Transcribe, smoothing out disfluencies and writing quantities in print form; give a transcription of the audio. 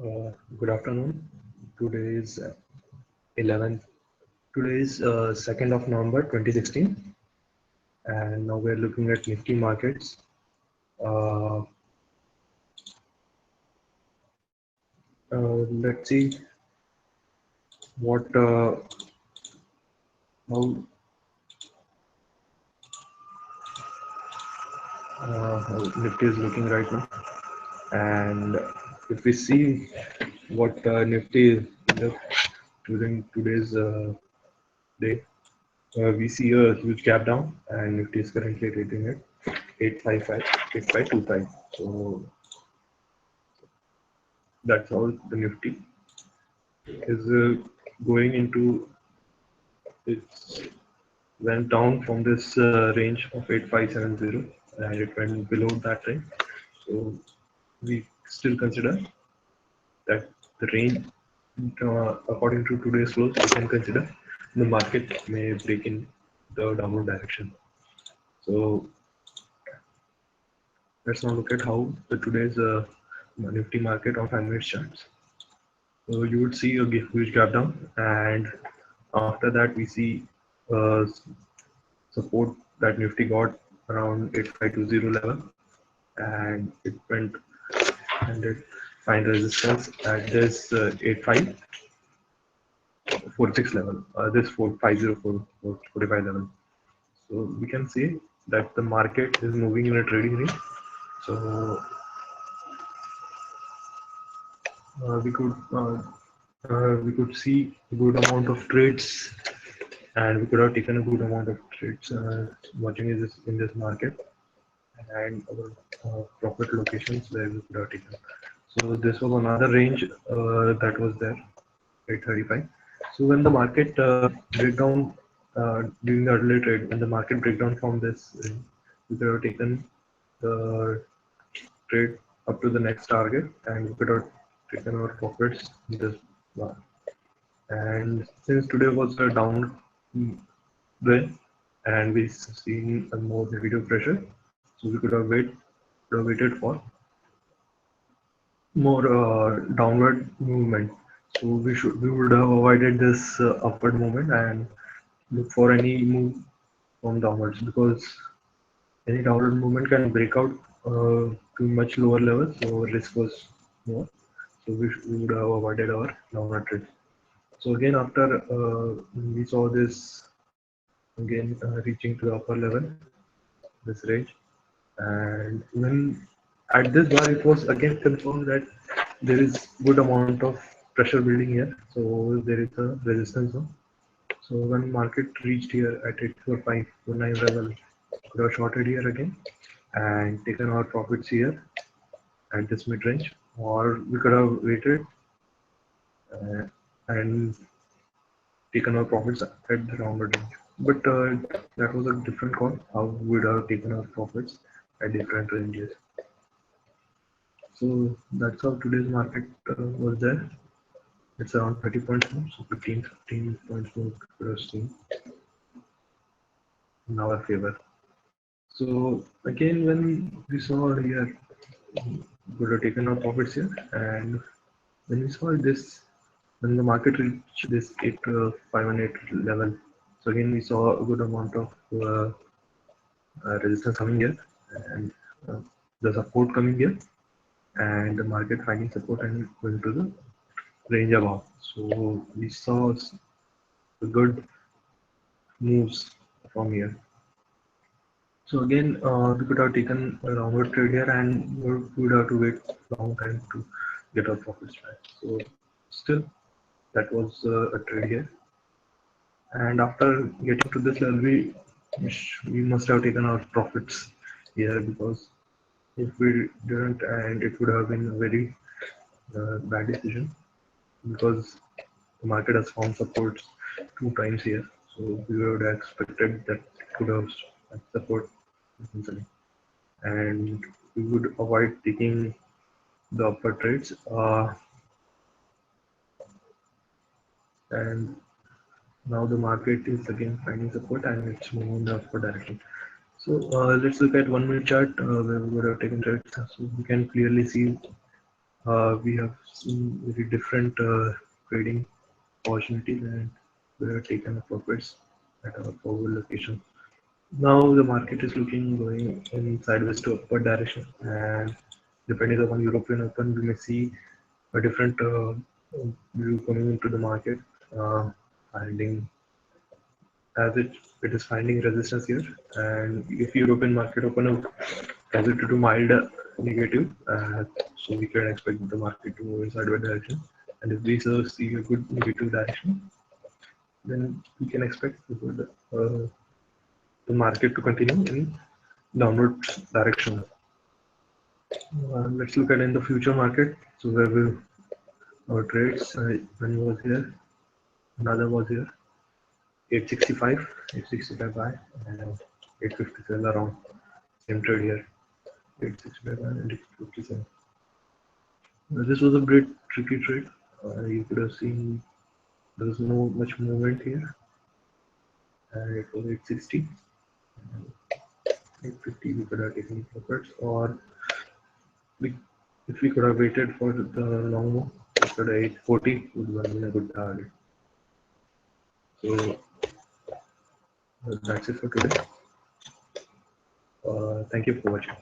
Good afternoon. Today is 11th. Today is 2nd of November 2016, and now we're looking at Nifty markets. Uh, let's see what how, how Nifty is looking right now. And if we see what Nifty look during today's day, we see a huge gap down, and Nifty is currently rating at 855, 8525. So that's how the Nifty is going into. It went down from this range of 8570, and it went below that range. So we still consider that the range, according to today's close, we can consider the market may break in the downward direction. So let's now look at how the today's Nifty market on 5 minute charts. So you would see a huge gap down, and after that we see uh, support that Nifty got around 8520 level, and it went and it find resistance at this 8546 level, this 4504 level. So we can see that the market is moving in a trading range. So we could see a good amount of trades, and we could have taken a good amount of trades watching in this market, and our profit locations where we could have taken. So this was another range that was there, 835. So when the market breakdown during the early trade, when the market breakdown from this, we could have taken the trade up to the next target, and we could have taken our profits in this bar. And since today was a down day, and we seen a more negative pressure, so we could have waited for more downward movement. So we would have avoided this upward movement and look for any move from downwards, because any downward movement can break out to much lower levels, so risk was more. So we would have avoided our downward trade. So again, after we saw this again reaching to the upper level, this range, and when at this bar it was again confirmed that there is good amount of pressure building here, so there is a resistance zone. So when market reached here at 84549 level, we have shorted here again and taken our profits here at this mid range, or we could have waited uh, and taken our profits at the downward range. But that was a different call, how we would have taken our profits at different ranges. So that's how today's market was there. It's around 30 points more, so 15 points more seen in our favor. So again, when we saw here, we would have taken our profits here, and when we saw this, when the market reached this 8518 level, so again we saw a good amount of resistance coming here, and uh, the support coming here, and the market finding support and going to the range above. So we saw good moves from here. So again, we could have taken a longer trade here, and we would have to wait long time to get our profits back. So still, that was a trade here. And after getting to this level, we must have taken our profits here, because if we didn't, and it would have been a very bad decision, because the market has found supports 2 times here. So we would have expected that it could have support essentially, and we would avoid taking the upper trades. And now the market is again finding support, and it's moving in the upward direction. So let's look at 1 minute chart where we would have taken trades. So we can clearly see We have seen very different trading opportunities, and we have taken the profits at our forward location. Now the market is looking going in sideways to upward direction, and depending upon European Open, we may see a different view coming into the market, finding as it is finding resistance here. And if European market open up as it to mild negative, so we can expect the market to move in sideways direction. And if we see a good negative direction, then we can expect the market to continue in downward direction. Let's look at in the future market. So where we our trades, one was here, another was here, 865, 865 buy, and 850 sell around. Same trade here, 865 buy and 857. This was a bit tricky trade. You could have seen there was no much movement here, and it was 860, 850. We could have taken profits, or we, if we could have waited for the long move, we could have 840 would have been a good target. So that's it for today. Thank you for watching.